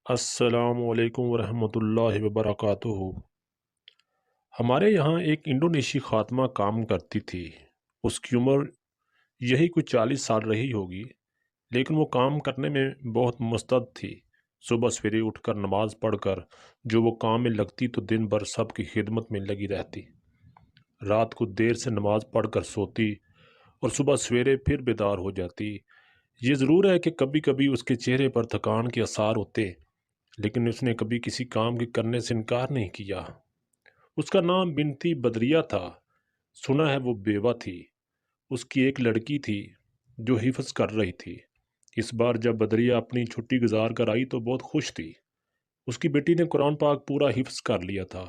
السلام علیکم ورحمۃ اللہ وبرکاتہ۔ ہمارے یہاں ایک انڈونیشی خاتمہ کام کرتی تھی۔ اس کی عمر یہی کچھ 40 سال رہی ہوگی، لیکن وہ کام کرنے میں بہت مستعد تھی۔ صبح سویرے اٹھ کر نماز پڑھ کر جو وہ کام میں لگتی تو دن بھر سب کی خدمت میں لگی رہتی۔ رات کو دیر سے نماز پڑھ کر سوتی اور صبح سویرے پھر بیدار ہو جاتی۔ یہ ضرور ہے کہ کبھی کبھی اس کے چہرے پر تھکان کے آثار ہوتے، لیکن اس نے کبھی کسی کام کے کرنے سے انکار نہیں کیا۔ اس کا نام بنتی بدریہ تھا۔ سنا ہے وہ بیوہ تھی۔ اس کی ایک لڑکی تھی جو حفظ کر رہی تھی۔ اس بار جب بدریہ اپنی چھٹی گزار کر آئی تو بہت خوش تھی۔ اس کی بیٹی نے قرآن پاک پورا حفظ کر لیا تھا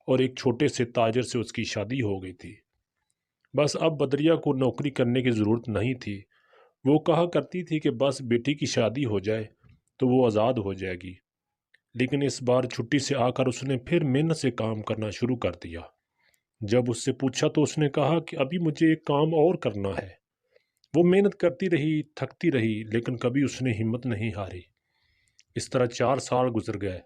اور ایک چھوٹے سے تاجر سے اس کی شادی ہو گئی تھی۔ بس اب بدریہ کو نوکری کرنے کی ضرورت نہیں تھی۔ وہ کہا کرتی تھی کہ بس بیٹی کی شادی ہو جائے تو وہ آزاد ہو جائے گی۔ لیکن اس بار چھٹی سے آ کر اس نے پھر محنت سے کام کرنا شروع کر دیا۔ جب اس سے پوچھا تو اس نے کہا کہ ابھی مجھے ایک کام اور کرنا ہے۔ وہ محنت کرتی رہی، تھکتی رہی، لیکن کبھی اس نے ہمت نہیں ہاری۔ اس طرح 4 سال گزر گئے،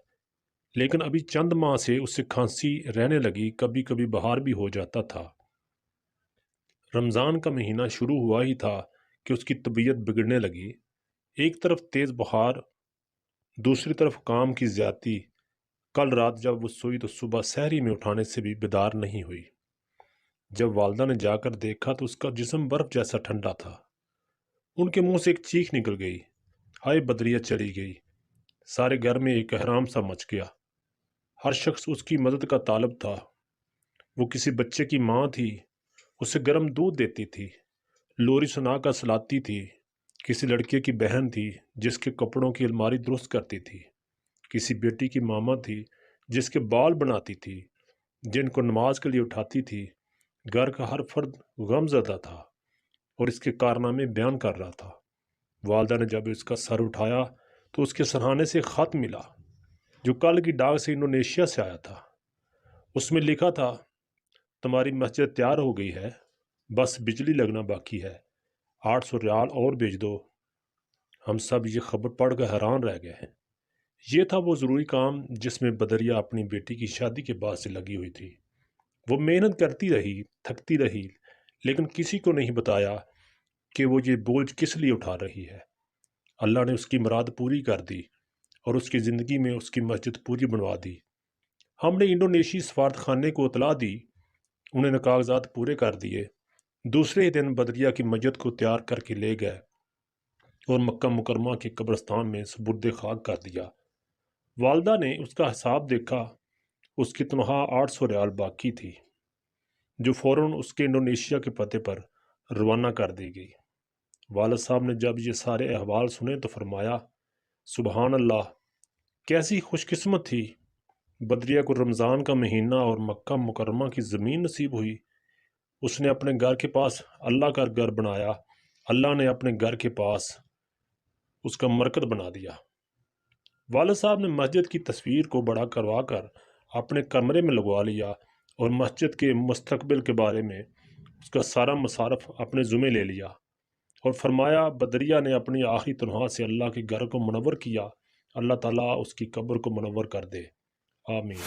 لیکن ابھی چند ماہ سے اس سے کھانسی رہنے لگی، کبھی کبھی بخار بھی ہو جاتا تھا۔ رمضان کا مہینہ شروع ہوا ہی تھا کہ اس کی طبیعت بگڑنے لگی۔ ایک طرف تیز بخار، دوسری طرف کام کی زیادتی۔ کل رات جب وہ سوئی تو صبح سحری میں اٹھانے سے بھی بیدار نہیں ہوئی۔ جب والدہ نے جا کر دیکھا تو اس کا جسم برف جیسا ٹھنڈا تھا۔ ان کے منہ سے ایک چیخ نکل گئی، ہائے بدریہ چلی گئی۔ سارے گھر میں ایک احرام سا مچ گیا۔ ہر شخص اس کی مدد کا طالب تھا۔ وہ کسی بچے کی ماں تھی، اسے گرم دودھ دیتی تھی، لوری سنا کر سلاتی تھی۔ کسی لڑکے کی بہن تھی جس کے کپڑوں کی الماری درست کرتی تھی۔ کسی بیٹی کی ماما تھی جس کے بال بناتی تھی، جن کو نماز کے لیے اٹھاتی تھی۔ گھر کا ہر فرد غم زدہ تھا اور اس کے کارنامے بیان کر رہا تھا۔ والدہ نے جب اس کا سر اٹھایا تو اس کے سرہانے سے خط ملا جو کل کی ڈاک سے انڈونیشیا سے آیا تھا۔ اس میں لکھا تھا، تمہاری مسجد تیار ہو گئی ہے، بس بجلی لگنا باقی ہے، 800 ریال اور بھیج دو۔ ہم سب یہ خبر پڑھ کر حیران رہ گئے ہیں۔ یہ تھا وہ ضروری کام جس میں بدریہ اپنی بیٹی کی شادی کے بعد سے لگی ہوئی تھی۔ وہ محنت کرتی رہی، تھکتی رہی، لیکن کسی کو نہیں بتایا کہ وہ یہ بوجھ کس لیے اٹھا رہی ہے۔ اللہ نے اس کی مراد پوری کر دی اور اس کی زندگی میں اس کی مسجد پوری بنوا دی۔ ہم نے انڈونیشی سفارت خانے کو اطلاع دی، انہوں نے کاغذات پورے کر دیے۔ دوسرے ہی دن بدریہ کی مسجد کو تیار کر کے لے گئے اور مکہ مکرمہ کے قبرستان میں سپرد خاک کر دیا۔ والدہ نے اس کا حساب دیکھا، اس کی تنخواہ 800 ریال باقی تھی، جو فوراً اس کے انڈونیشیا کے پتے پر روانہ کر دی گئی۔ والد صاحب نے جب یہ سارے احوال سنے تو فرمایا، سبحان اللہ، کیسی خوش قسمت تھی بدریہ کو رمضان کا مہینہ اور مکہ مکرمہ کی زمین نصیب ہوئی۔ اس نے اپنے گھر کے پاس اللہ کا گھر بنایا، اللہ نے اپنے گھر کے پاس اس کا مرکز بنا دیا۔ والد صاحب نے مسجد کی تصویر کو بڑا کروا کر اپنے کمرے میں لگوا لیا اور مسجد کے مستقبل کے بارے میں اس کا سارا مصارف اپنے ذمے لے لیا اور فرمایا، بدریہ نے اپنی آخری تنخواہ سے اللہ کے گھر کو منور کیا، اللہ تعالیٰ اس کی قبر کو منور کر دے، آمین۔